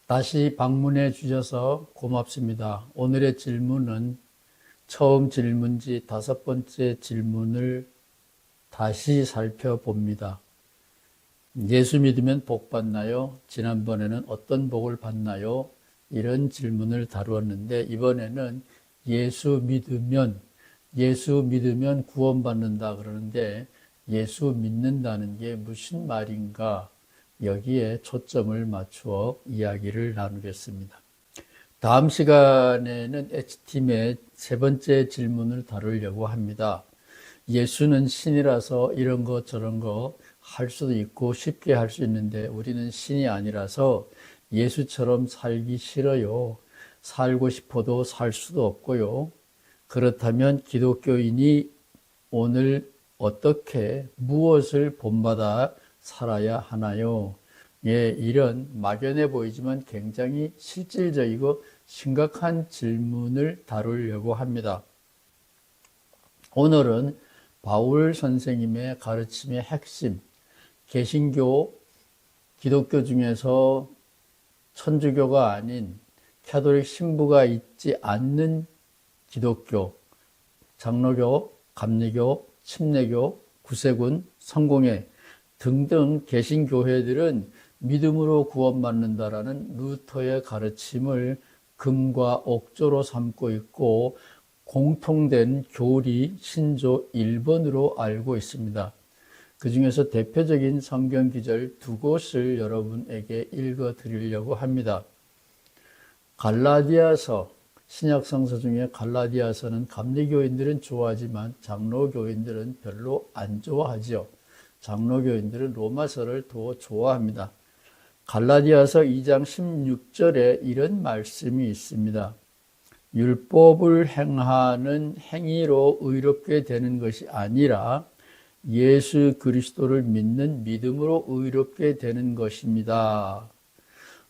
다시 방문해 주셔서 고맙습니다. 오늘의 질문은 처음 질문지 5번째 질문을 다시 살펴봅니다. 예수 믿으면 복 받나요? 지난번에는 어떤 복을 받나요? 이런 질문을 다루었는데 이번에는 예수 믿으면 구원받는다 그러는데 예수 믿는다는 게 무슨 말인가? 여기에 초점을 맞추어 이야기를 나누겠습니다. 다음 시간에는 H팀의 3번째 질문을 다루려고 합니다. 예수는 신이라서 이런 거 저런 거 할 수도 있고 쉽게 할 수 있는데 우리는 신이 아니라서 예수처럼 살기 싫어요. 살고 싶어도 살 수도 없고요. 그렇다면 기독교인이 오늘 어떻게 무엇을 본받아 살아야 하나요? 예, 이런 막연해 보이지만 굉장히 실질적이고 심각한 질문을 다루려고 합니다. 오늘은 바울 선생님의 가르침의 핵심, 개신교, 기독교 중에서 천주교가 아닌 캐톨릭 신부가 있지 않는 기독교, 장로교, 감리교, 침례교, 구세군, 성공회 등등 개신교회들은 믿음으로 구원받는다라는 루터의 가르침을 금과 옥조로 삼고 있고 공통된 교리 신조 1번으로 알고 있습니다. 그 중에서 대표적인 성경 기절 2곳을 여러분에게 읽어 드리려고 합니다. 갈라디아서, 신약 성서 중에 갈라디아서는 감리교인들은 좋아하지만 장로교인들은 별로 안 좋아하죠. 장로교인들은 로마서를 더 좋아합니다. 갈라디아서 2장 16절에 이런 말씀이 있습니다. 율법을 행하는 행위로 의롭게 되는 것이 아니라 예수 그리스도를 믿는 믿음으로 의롭게 되는 것입니다.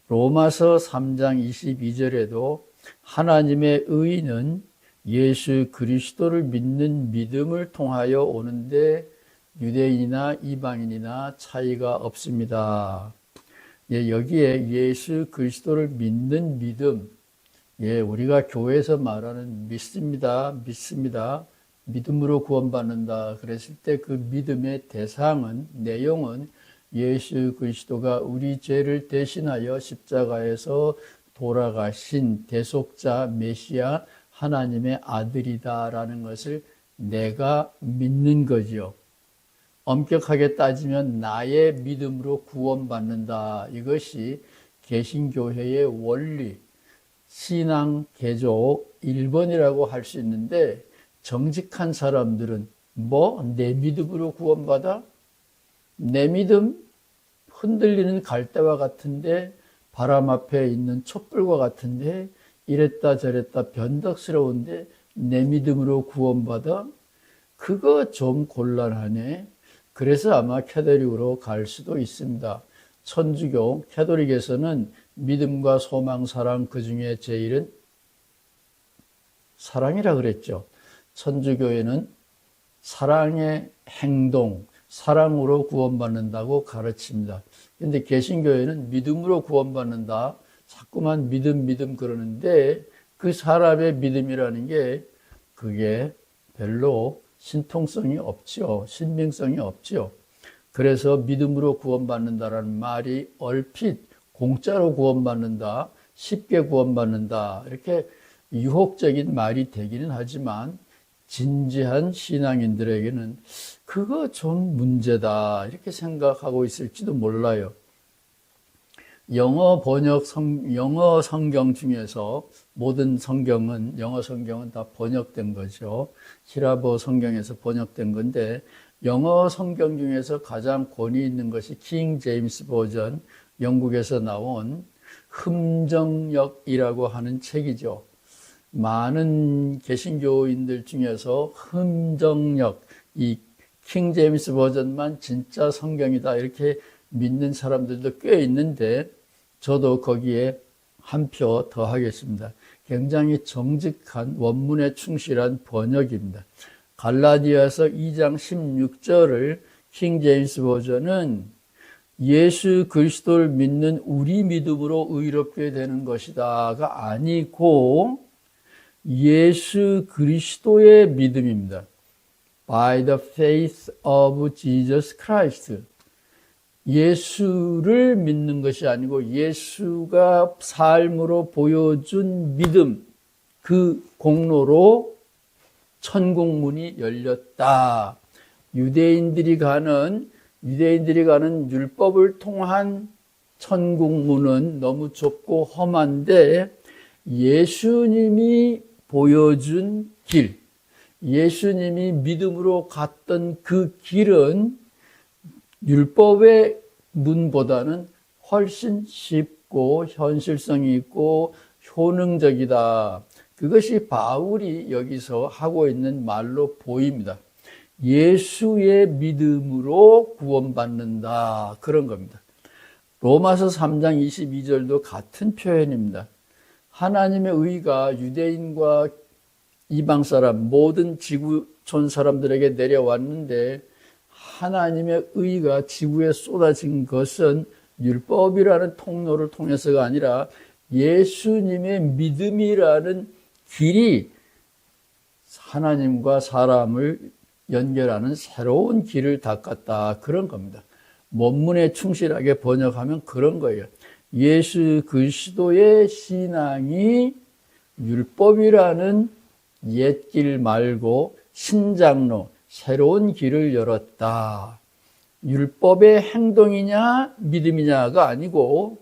로마서 3장 22절에도 하나님의 의는 예수 그리스도를 믿는 믿음을 통하여 오는데 유대인이나 이방인이나 차이가 없습니다. 예, 여기에 예수 그리스도를 믿는 믿음, 예, 우리가 교회에서 말하는 믿습니다. 믿음으로 구원받는다 그랬을 때 그 믿음의 대상은, 내용은 예수 그리스도가 우리 죄를 대신하여 십자가에서 돌아가신 대속자 메시아 하나님의 아들이다라는 것을 내가 믿는 거지요. 엄격하게 따지면 나의 믿음으로 구원받는다. 이것이 개신교회의 원리, 신앙 개조 1번이라고 할 수 있는데 정직한 사람들은 내 믿음으로 구원받아? 내 믿음 흔들리는 갈대와 같은데 바람 앞에 있는 촛불과 같은데 이랬다 저랬다 변덕스러운데 내 믿음으로 구원받아? 그거 좀 곤란하네. 그래서 아마 캐톨릭으로 갈 수도 있습니다. 천주교, 캐톨릭에서는 믿음과 소망, 사랑 그 중에 제일은 사랑이라 그랬죠. 천주교에는 사랑의 행동, 사랑으로 구원받는다고 가르칩니다. 그런데 개신교회는 믿음으로 구원받는다. 자꾸만 믿음 그러는데 그 사람의 믿음이라는 게 그게 별로 신통성이 없지요. 신빙성이 없지요. 그래서 믿음으로 구원받는다라는 말이 얼핏 공짜로 구원받는다, 쉽게 구원받는다 이렇게 유혹적인 말이 되기는 하지만 진지한 신앙인들에게는 그거 좀 문제다 이렇게 생각하고 있을지도 몰라요. 영어 성경 중에서 모든 성경은, 영어 성경은 다 번역된 거죠. 히라보 성경에서 번역된 건데 영어 성경 중에서 가장 권위 있는 것이 킹 제임스 버전, 영국에서 나온 흠정역이라고 하는 책이죠. 많은 개신교인들 중에서 흠정역, 이 킹 제임스 버전만 진짜 성경이다 이렇게 믿는 사람들도 꽤 있는데 저도 거기에 한 표 더 하겠습니다. 굉장히 정직한 원문에 충실한 번역입니다. 갈라디아서 2장 16절을 킹 제임스 버전은 예수 그리스도를 믿는 우리 믿음으로 의롭게 되는 것이다가 아니고 예수 그리스도의 믿음입니다. By the faith of Jesus Christ. 예수를 믿는 것이 아니고 예수가 삶으로 보여준 믿음, 그 공로로 천국문이 열렸다. 유대인들이 가는 율법을 통한 천국문은 너무 좁고 험한데 예수님이 보여준 길, 예수님이 믿음으로 갔던 그 길은 율법의 문보다는 훨씬 쉽고 현실성이 있고 효능적이다. 그것이 바울이 여기서 하고 있는 말로 보입니다. 예수의 믿음으로 구원받는다. 그런 겁니다. 로마서 3장 22절도 같은 표현입니다. 하나님의 의가 유대인과 이방 사람, 모든 지구촌 사람들에게 내려왔는데 하나님의 의가 지구에 쏟아진 것은 율법이라는 통로를 통해서가 아니라 예수님의 믿음이라는 길이 하나님과 사람을 연결하는 새로운 길을 닦았다. 그런 겁니다. 원문에 충실하게 번역하면 그런 거예요. 예수 그리스도의 신앙이 율법이라는 옛길 말고 신장로, 새로운 길을 열었다. 율법의 행동이냐 믿음이냐가 아니고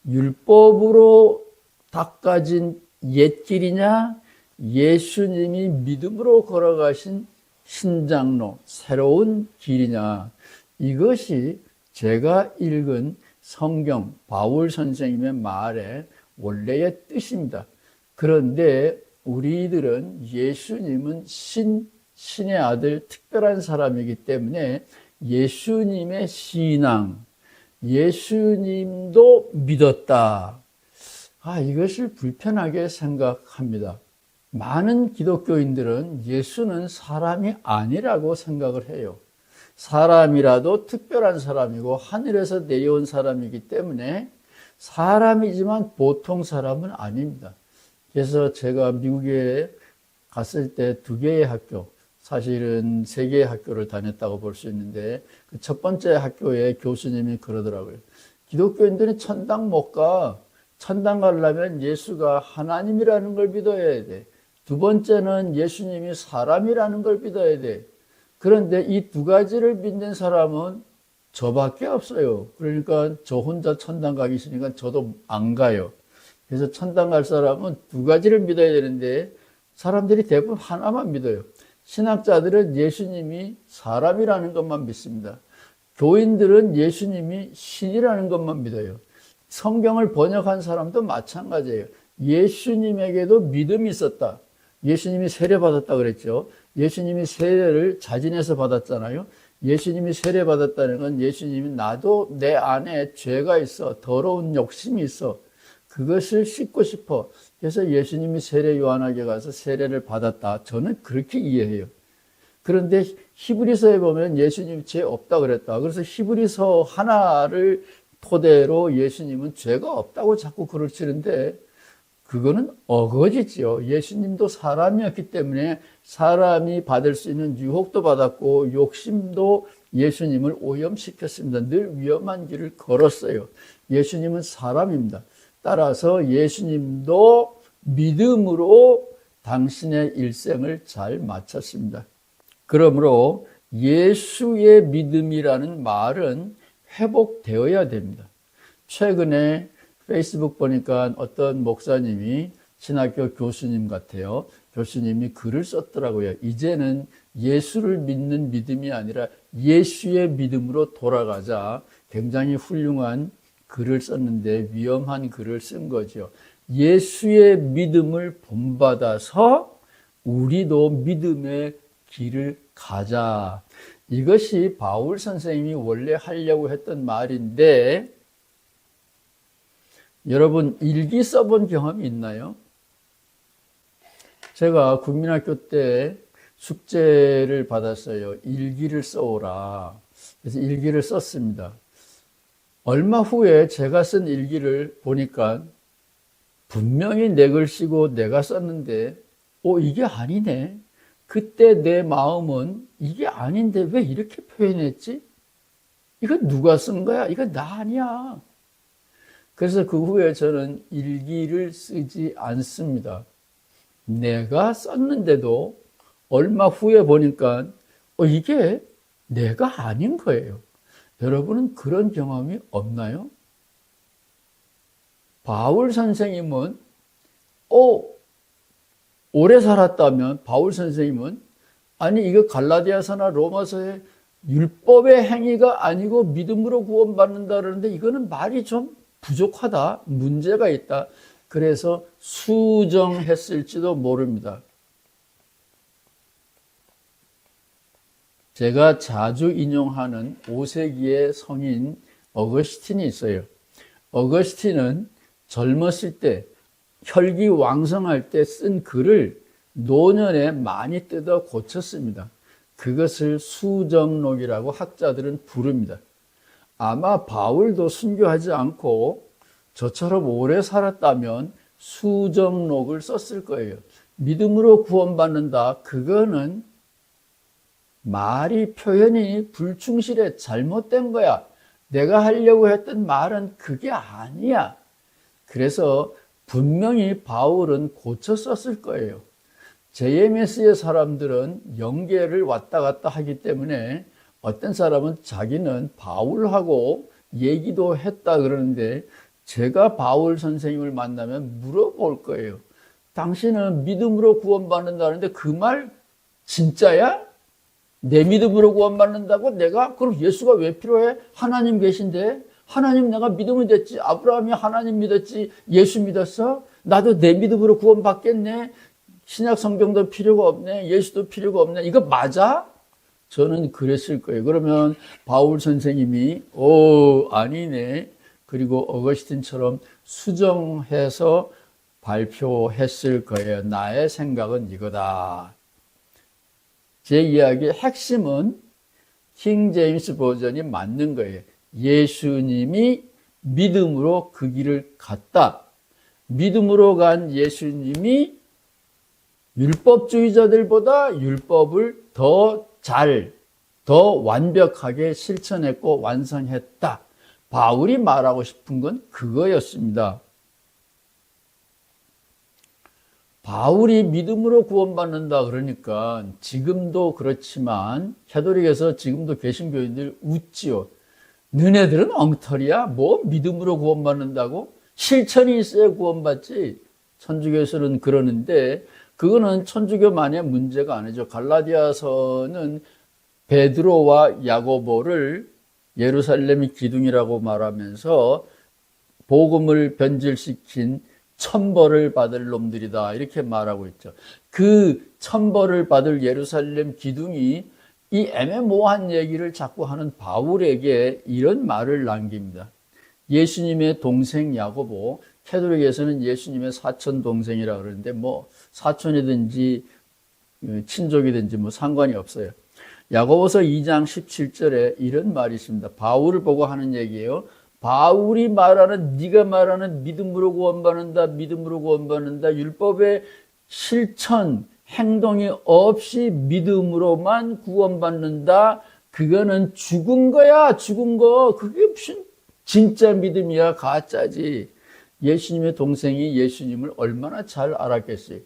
율법으로 닦아진 옛길이냐 예수님이 믿음으로 걸어가신 신장로, 새로운 길이냐. 이것이 제가 읽은 성경 바울 선생님의 말의 원래의 뜻입니다. 그런데 우리들은 예수님은 신의 아들 특별한 사람이기 때문에 예수님의 신앙, 예수님도 믿었다. 이것을 불편하게 생각합니다. 많은 기독교인들은 예수는 사람이 아니라고 생각을 해요. 사람이라도 특별한 사람이고 하늘에서 내려온 사람이기 때문에 사람이지만 보통 사람은 아닙니다. 그래서 제가 미국에 갔을 때 2개의 학교, 사실은 3개의 학교를 다녔다고 볼 수 있는데 그 첫 번째 학교에 교수님이 그러더라고요. 기독교인들은 천당 못 가. 천당 가려면 예수가 하나님이라는 걸 믿어야 돼. 2번째는 예수님이 사람이라는 걸 믿어야 돼. 그런데 이 2가지를 믿는 사람은 저밖에 없어요. 그러니까 저 혼자 천당 가기 싫으니까 저도 안 가요. 그래서 천당 갈 사람은 2가지를 믿어야 되는데 사람들이 대부분 하나만 믿어요. 신학자들은 예수님이 사람이라는 것만 믿습니다. 교인들은 예수님이 신이라는 것만 믿어요. 성경을 번역한 사람도 마찬가지예요. 예수님에게도 믿음이 있었다. 예수님이 세례받았다 그랬죠. 예수님이 세례를 자진해서 받았잖아요. 예수님이 세례받았다는 건 예수님이 나도 내 안에 죄가 있어. 더러운 욕심이 있어. 그것을 씻고 싶어. 그래서 예수님이 세례 요한에게 가서 세례를 받았다. 저는 그렇게 이해해요. 그런데 히브리서에 보면 예수님 죄 없다 그랬다. 그래서 히브리서 하나를 토대로 예수님은 죄가 없다고 자꾸 글을 치는데 그거는 어거지지요. 예수님도 사람이었기 때문에 사람이 받을 수 있는 유혹도 받았고 욕심도 예수님을 오염시켰습니다. 늘 위험한 길을 걸었어요. 예수님은 사람입니다. 따라서 예수님도 믿음으로 당신의 일생을 잘 마쳤습니다. 그러므로 예수의 믿음이라는 말은 회복되어야 됩니다. 최근에 페이스북 보니까 어떤 목사님이 신학교 교수님 같아요. 교수님이 글을 썼더라고요. 이제는 예수를 믿는 믿음이 아니라 예수의 믿음으로 돌아가자. 굉장히 훌륭한 글을 썼는데 위험한 글을 쓴 거죠. 예수의 믿음을 본받아서 우리도 믿음의 길을 가자. 이것이 바울 선생님이 원래 하려고 했던 말인데 여러분 일기 써본 경험이 있나요? 제가 국민학교 때 숙제를 받았어요. 일기를 써오라. 그래서 일기를 썼습니다. 얼마 후에 제가 쓴 일기를 보니까 분명히 내 글씨고 내가 썼는데 이게 아니네. 그때 내 마음은 이게 아닌데 왜 이렇게 표현했지? 이거 누가 쓴 거야? 이거 나 아니야. 그래서 그 후에 저는 일기를 쓰지 않습니다. 내가 썼는데도 얼마 후에 보니까 이게 내가 아닌 거예요. 여러분은 그런 경험이 없나요? 바울 선생님은 오래 살았다면 바울 선생님은 아니 이거 갈라디아서나 로마서의 율법의 행위가 아니고 믿음으로 구원받는다 그러는데 이거는 말이 좀 부족하다. 문제가 있다. 그래서 수정했을지도 모릅니다. 제가 자주 인용하는 5세기의 성인 어거스틴이 있어요. 어거스틴은 젊었을 때 혈기왕성할 때 쓴 글을 노년에 많이 뜯어 고쳤습니다. 그것을 수정록이라고 학자들은 부릅니다. 아마 바울도 순교하지 않고 저처럼 오래 살았다면 수정록을 썼을 거예요. 믿음으로 구원받는다. 그거는 말이 표현이 불충실해 잘못된 거야. 내가 하려고 했던 말은 그게 아니야. 그래서 분명히 바울은 고쳐 썼을 거예요. JMS의 사람들은 영계를 왔다 갔다 하기 때문에 어떤 사람은 자기는 바울하고 얘기도 했다 그러는데 제가 바울 선생님을 만나면 물어볼 거예요. 당신은 믿음으로 구원받는다는데 그 말 진짜야? 내 믿음으로 구원받는다고? 내가? 그럼 예수가 왜 필요해? 하나님 계신데? 하나님 내가 믿으면 됐지. 아브라함이 하나님 믿었지. 예수 믿었어? 나도 내 믿음으로 구원받겠네. 신약 성경도 필요가 없네. 예수도 필요가 없네. 이거 맞아? 저는 그랬을 거예요. 그러면 바울 선생님이 아니네. 그리고 어거스틴처럼 수정해서 발표했을 거예요. 나의 생각은 이거다. 제 이야기의 핵심은 킹 제임스 버전이 맞는 거예요. 예수님이 믿음으로 그 길을 갔다. 믿음으로 간 예수님이 율법주의자들보다 율법을 더 완벽하게 실천했고 완성했다. 바울이 말하고 싶은 건 그거였습니다. 바울이 믿음으로 구원받는다 그러니까 지금도 그렇지만 캐톨릭에서 지금도 개신교인들 웃지요. 너네들은 엉터리야? 뭐 믿음으로 구원받는다고? 실천이 있어야 구원받지. 천주교에서는 그러는데 그거는 천주교만의 문제가 아니죠. 갈라디아서는 베드로와 야고보를 예루살렘이 기둥이라고 말하면서 복음을 변질시킨 천벌을 받을 놈들이다 이렇게 말하고 있죠. 그 천벌을 받을 예루살렘 기둥이 이 애매모호한 얘기를 자꾸 하는 바울에게 이런 말을 남깁니다. 예수님의 동생 야고보, 캐톨릭에서는 예수님의 사촌 동생이라 그러는데 뭐 사촌이든지 친족이든지 뭐 상관이 없어요. 야고보서 2장 17절에 이런 말이 있습니다. 바울을 보고 하는 얘기예요. 바울이 말하는 네가 말하는 믿음으로 구원받는다. 믿음으로 구원받는다. 율법의 실천, 행동이 없이 믿음으로만 구원받는다. 그거는 죽은 거야. 죽은 거. 그게 무슨 진짜 믿음이야. 가짜지. 예수님의 동생이 예수님을 얼마나 잘 알았겠어요.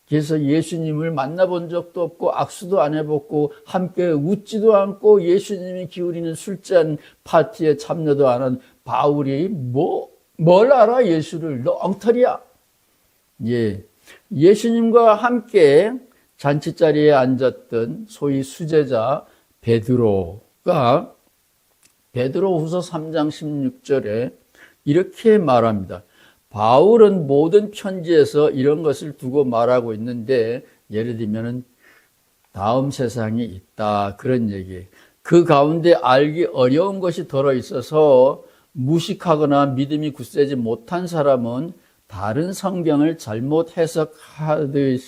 그래서 예수님을 만나본 적도 없고 악수도 안 해봤고 함께 웃지도 않고 예수님이 기울이는 술잔 파티에 참여도 안 한 바울이 뭘 알아 예수를. 너 엉터리야. 예, 예수님과 함께 잔치자리에 앉았던 소위 수제자 베드로가 베드로후서 3장 16절에 이렇게 말합니다. 바울은 모든 편지에서 이런 것을 두고 말하고 있는데 예를 들면 다음 세상이 있다 그런 얘기예요. 그 가운데 알기 어려운 것이 들어있어서 무식하거나 믿음이 굳세지 못한 사람은 다른 성경을 잘못 해석하듯이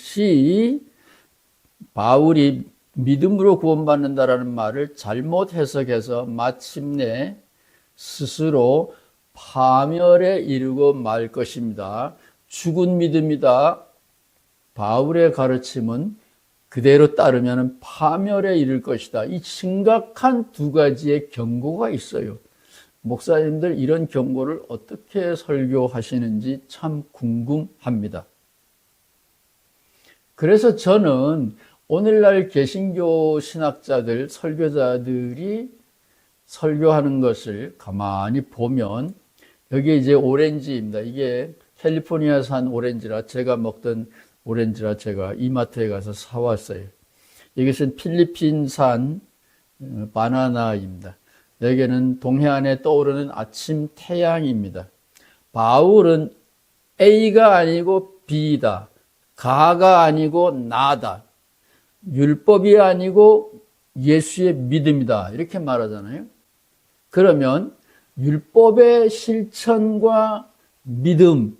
바울이 믿음으로 구원받는다라는 말을 잘못 해석해서 마침내 스스로 파멸에 이르고 말 것입니다. 죽은 믿음이다. 바울의 가르침은 그대로 따르면 파멸에 이를 것이다. 이 심각한 두 가지의 경고가 있어요. 목사님들 이런 경고를 어떻게 설교하시는지 참 궁금합니다. 그래서 저는 오늘날 개신교 신학자들, 설교자들이 설교하는 것을 가만히 보면 여기 이제 오렌지입니다. 이게 캘리포니아산 오렌지라 제가 먹던 오렌지라 제가 이마트에 가서 사왔어요. 이것은 필리핀산 바나나입니다. 여기는 동해안에 떠오르는 아침 태양입니다. 바울은 A가 아니고 B다. 가가 아니고 나다. 율법이 아니고 예수의 믿음이다. 이렇게 말하잖아요. 그러면 율법의 실천과 믿음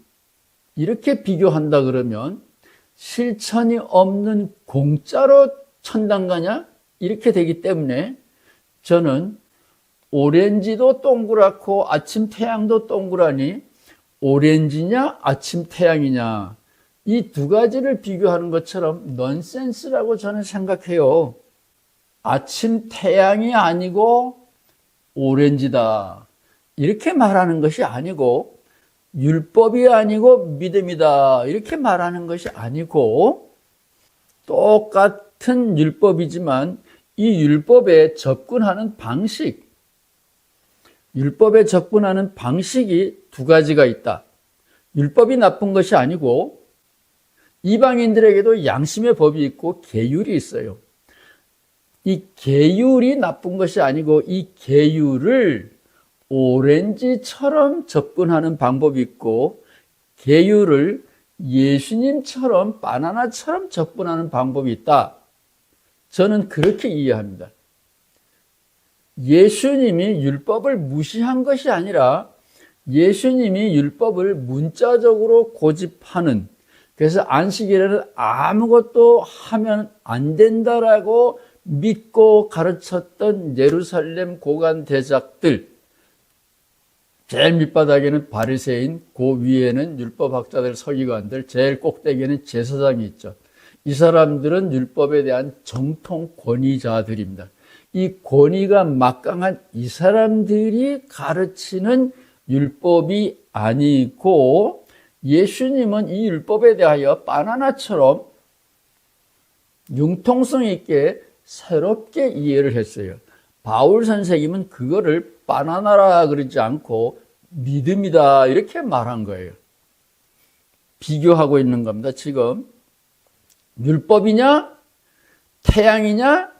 이렇게 비교한다 그러면 실천이 없는 공짜로 천당 가냐? 이렇게 되기 때문에 저는 오렌지도 동그랗고 아침 태양도 동그라니 오렌지냐 아침 태양이냐 이 두 가지를 비교하는 것처럼 넌센스라고 저는 생각해요. 아침 태양이 아니고 오렌지다 이렇게 말하는 것이 아니고 율법이 아니고 믿음이다 이렇게 말하는 것이 아니고 똑같은 율법이지만 이 율법에 접근하는 율법에 접근하는 방식이 두 가지가 있다. 율법이 나쁜 것이 아니고 이방인들에게도 양심의 법이 있고 계율이 있어요. 이 계율이 나쁜 것이 아니고 이 계율을 오렌지처럼 접근하는 방법이 있고 계율을 예수님처럼 바나나처럼 접근하는 방법이 있다. 저는 그렇게 이해합니다. 예수님이 율법을 무시한 것이 아니라 예수님이 율법을 문자적으로 고집하는 그래서 안식일에는 아무것도 하면 안 된다라고 믿고 가르쳤던 예루살렘 고관 대작들 제일 밑바닥에는 바리새인, 그 위에는 율법학자들, 서기관들, 제일 꼭대기에는 제사장이 있죠. 이 사람들은 율법에 대한 정통 권위자들입니다. 이 권위가 막강한 이 사람들이 가르치는 율법이 아니고 예수님은 이 율법에 대하여 바나나처럼 융통성 있게 새롭게 이해를 했어요. 바울 선생님은 그거를 바나나라 그러지 않고 믿음이다 이렇게 말한 거예요. 비교하고 있는 겁니다. 지금 율법이냐 태양이냐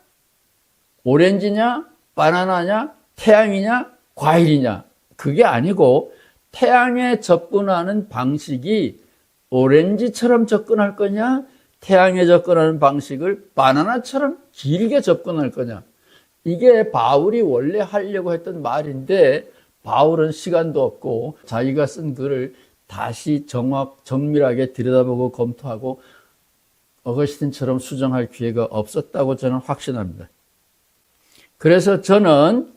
오렌지냐 바나나냐 태양이냐 과일이냐 그게 아니고 태양에 접근하는 방식이 오렌지처럼 접근할 거냐 태양에 접근하는 방식을 바나나처럼 길게 접근할 거냐 이게 바울이 원래 하려고 했던 말인데 바울은 시간도 없고 자기가 쓴 글을 다시 정밀하게 들여다보고 검토하고 어거스틴처럼 수정할 기회가 없었다고 저는 확신합니다. 그래서 저는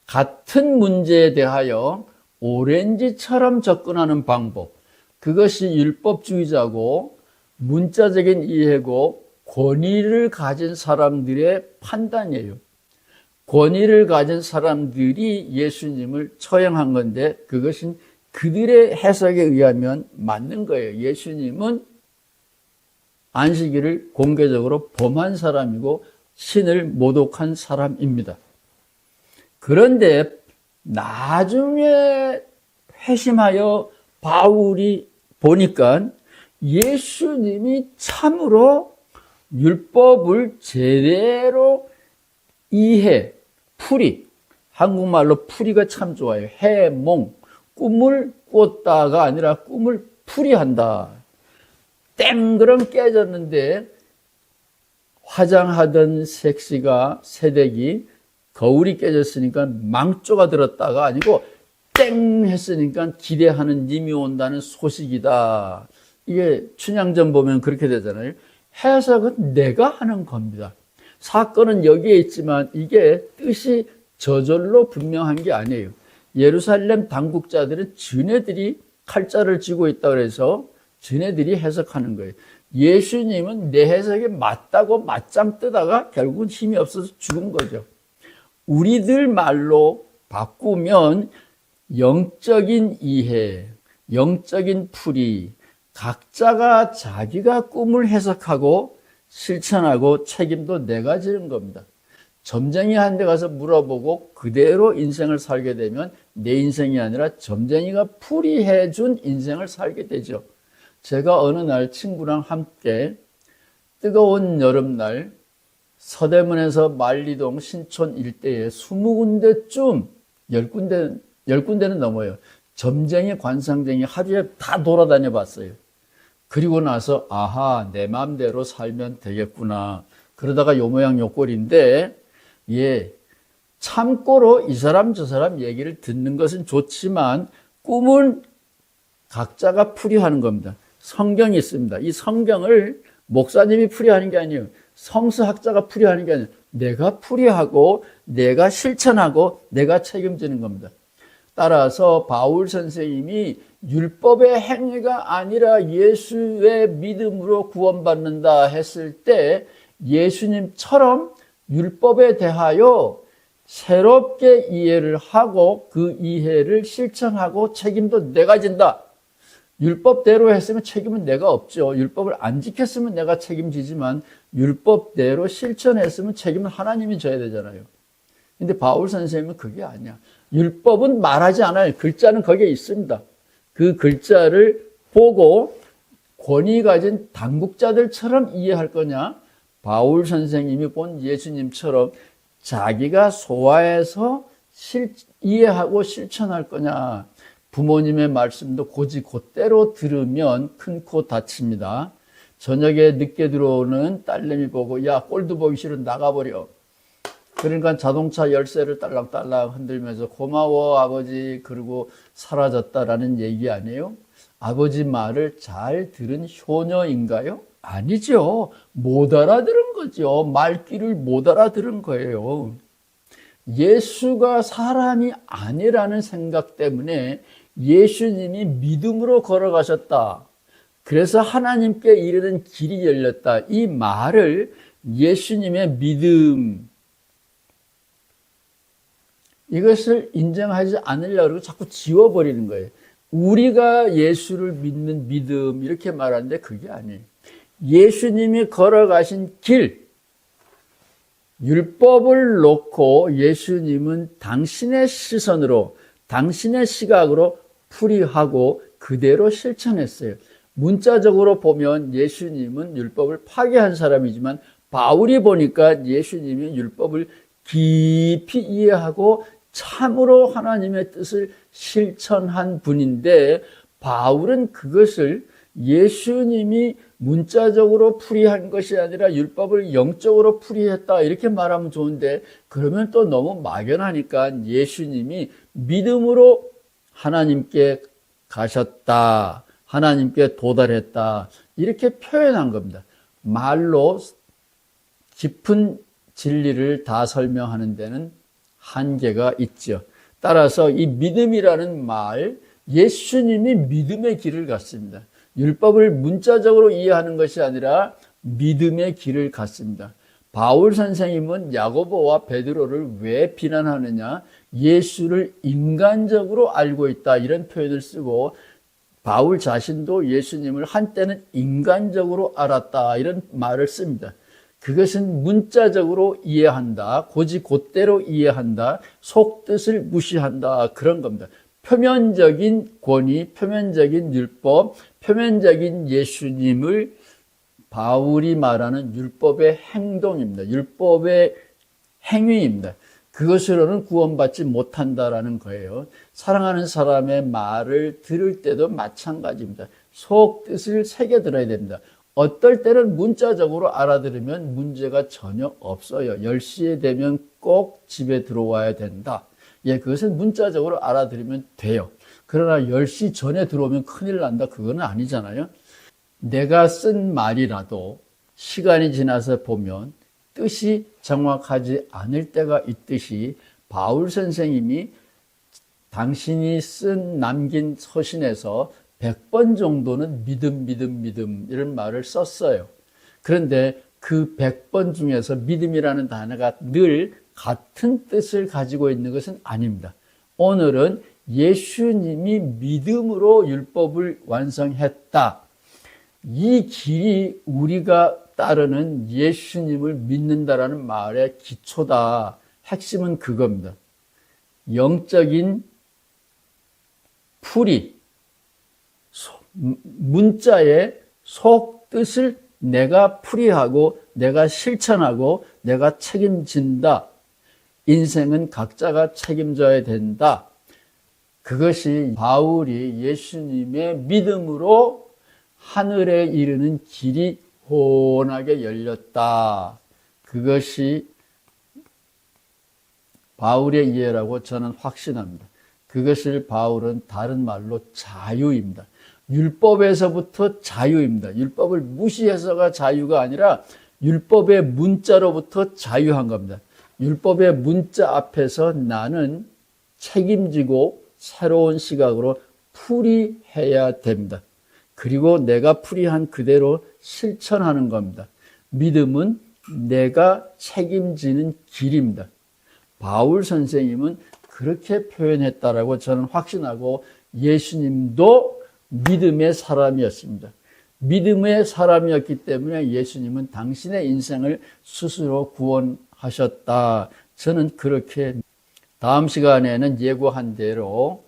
같은 문제에 대하여 오렌지처럼 접근하는 방법 그것이 율법주의자고 문자적인 이해고 권위를 가진 사람들의 판단이에요. 권위를 가진 사람들이 예수님을 처형한 건데 그것은 그들의 해석에 의하면 맞는 거예요. 예수님은 안식일을 공개적으로 범한 사람이고 신을 모독한 사람입니다. 그런데 나중에 회심하여 바울이 보니까 예수님이 참으로 율법을 제대로 풀이, 한국말로 풀이가 참 좋아요. 해몽, 꿈을 꿨다가 아니라 꿈을 풀이한다. 땡그럼 깨졌는데 화장하던 색시가 새댁이 거울이 깨졌으니까 망조가 들었다가 아니고 땡 했으니까 기대하는 님이 온다는 소식이다. 이게 춘향전 보면 그렇게 되잖아요. 해석은 내가 하는 겁니다. 사건은 여기에 있지만 이게 뜻이 저절로 분명한 게 아니에요. 예루살렘 당국자들은 쟤네들이 칼자를 쥐고 있다 그래서 쟤네들이 해석하는 거예요. 예수님은 내 해석에 맞다고 맞짱 뜨다가 결국은 힘이 없어서 죽은 거죠. 우리들 말로 바꾸면 영적인 이해, 영적인 풀이, 각자가 자기가 꿈을 해석하고 실천하고 책임도 내가 지는 겁니다. 점쟁이 한 대 가서 물어보고 그대로 인생을 살게 되면 내 인생이 아니라 점쟁이가 풀이해준 인생을 살게 되죠. 제가 어느 날 친구랑 함께 뜨거운 여름날 서대문에서 만리동 신촌 일대에 20군데쯤 10군데는 넘어요. 점쟁이, 관상쟁이 하루에 다 돌아다녀 봤어요. 그리고 나서 아하, 내 마음대로 살면 되겠구나. 그러다가 요 모양 요 꼴인데, 참고로 이 사람 저 사람 얘기를 듣는 것은 좋지만 꿈은 각자가 풀이하는 겁니다. 성경이 있습니다. 이 성경을 목사님이 풀이하는 게 아니에요. 성서학자가 풀이하는 게 아니에요. 내가 풀이하고 내가 실천하고 내가 책임지는 겁니다. 따라서 바울 선생님이 율법의 행위가 아니라 예수의 믿음으로 구원받는다 했을 때 예수님처럼 율법에 대하여 새롭게 이해를 하고 그 이해를 실천하고 책임도 내가 진다. 율법대로 했으면 책임은 내가 없죠. 율법을 안 지켰으면 내가 책임지지만 율법대로 실천했으면 책임은 하나님이 져야 되잖아요. 근데 바울 선생님은 그게 아니야. 율법은 말하지 않아요. 글자는 거기에 있습니다. 그 글자를 보고 권위 가진 당국자들처럼 이해할 거냐? 바울 선생님이 본 예수님처럼 자기가 소화해서 이해하고 실천할 거냐? 부모님의 말씀도 곧대로 들으면 큰 코 다칩니다. 저녁에 늦게 들어오는 딸내미 보고 야, 꼴도 보기 싫으면 나가버려. 그러니까 자동차 열쇠를 딸랑딸랑 흔들면서 고마워 아버지 그러고 사라졌다라는 얘기 아니에요? 아버지 말을 잘 들은 효녀인가요? 아니죠. 못 알아들은 거죠. 말귀를 못 알아들은 거예요. 예수가 사람이 아니라는 생각 때문에 예수님이 믿음으로 걸어가셨다. 그래서 하나님께 이르는 길이 열렸다. 이 말을 예수님의 믿음, 이것을 인정하지 않으려고 자꾸 지워버리는 거예요. 우리가 예수를 믿는 믿음 이렇게 말하는데 그게 아니에요. 예수님이 걸어가신 길, 율법을 놓고 예수님은 당신의 시선으로 당신의 시각으로 풀이하고 그대로 실천했어요. 문자적으로 보면 예수님은 율법을 파괴한 사람이지만 바울이 보니까 예수님이 율법을 깊이 이해하고 참으로 하나님의 뜻을 실천한 분인데 바울은 그것을 예수님이 문자적으로 풀이한 것이 아니라 율법을 영적으로 풀이했다 이렇게 말하면 좋은데 그러면 또 너무 막연하니까 예수님이 믿음으로 하나님께 가셨다, 하나님께 도달했다 이렇게 표현한 겁니다. 말로 깊은 진리를 다 설명하는 데는 한계가 있죠. 따라서 이 믿음이라는 말, 예수님이 믿음의 길을 갔습니다. 율법을 문자적으로 이해하는 것이 아니라 믿음의 길을 갔습니다. 바울 선생님은 야고보와 베드로를 왜 비난하느냐? 예수를 인간적으로 알고 있다 이런 표현을 쓰고 바울 자신도 예수님을 한때는 인간적으로 알았다 이런 말을 씁니다. 그것은 문자적으로 이해한다, 곧대로 이해한다, 속뜻을 무시한다 그런 겁니다. 표면적인 권위, 표면적인 율법, 표면적인 예수님을 바울이 말하는 율법의 행동입니다. 율법의 행위입니다. 그것으로는 구원받지 못한다라는 거예요. 사랑하는 사람의 말을 들을 때도 마찬가지입니다. 속뜻을 새겨들어야 됩니다. 어떨 때는 문자적으로 알아들으면 문제가 전혀 없어요. 10시에 되면 꼭 집에 들어와야 된다. 그것은 문자적으로 알아들으면 돼요. 그러나 10시 전에 들어오면 큰일 난다. 그건 아니잖아요. 내가 쓴 말이라도 시간이 지나서 보면 뜻이 정확하지 않을 때가 있듯이 바울 선생님이 당신이 남긴 서신에서 100번 정도는 믿음 이런 말을 썼어요. 그런데 그 100번 중에서 믿음이라는 단어가 늘 같은 뜻을 가지고 있는 것은 아닙니다. 오늘은 예수님이 믿음으로 율법을 완성했다. 이 길이 우리가 따르는 예수님을 믿는다라는 말의 기초다. 핵심은 그겁니다. 영적인 풀이, 문자의 속뜻을 내가 풀이하고 내가 실천하고 내가 책임진다. 인생은 각자가 책임져야 된다. 그것이 바울이 예수님의 믿음으로 하늘에 이르는 길이 혼하게 열렸다. 그것이 바울의 이해라고 저는 확신합니다. 그것을 바울은 다른 말로 자유입니다. 율법에서부터 자유입니다. 율법을 무시해서가 자유가 아니라 율법의 문자로부터 자유한 겁니다. 율법의 문자 앞에서 나는 책임지고 새로운 시각으로 풀이해야 됩니다. 그리고 내가 풀이한 그대로 실천하는 겁니다. 믿음은 내가 책임지는 길입니다. 바울 선생님은 그렇게 표현했다라고 저는 확신하고 예수님도 믿음의 사람이었습니다. 믿음의 사람이었기 때문에 예수님은 당신의 인생을 스스로 구원하셨다. 저는 그렇게 다음 시간에는 예고한 대로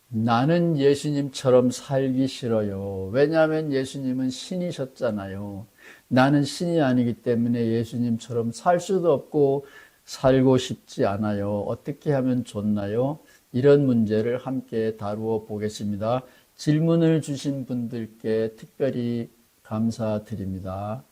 나는 예수님처럼 살기 싫어요. 왜냐하면 예수님은 신이셨잖아요. 나는 신이 아니기 때문에 예수님처럼 살 수도 없고 살고 싶지 않아요. 어떻게 하면 좋나요? 이런 문제를 함께 다루어 보겠습니다. 질문을 주신 분들께 특별히 감사드립니다.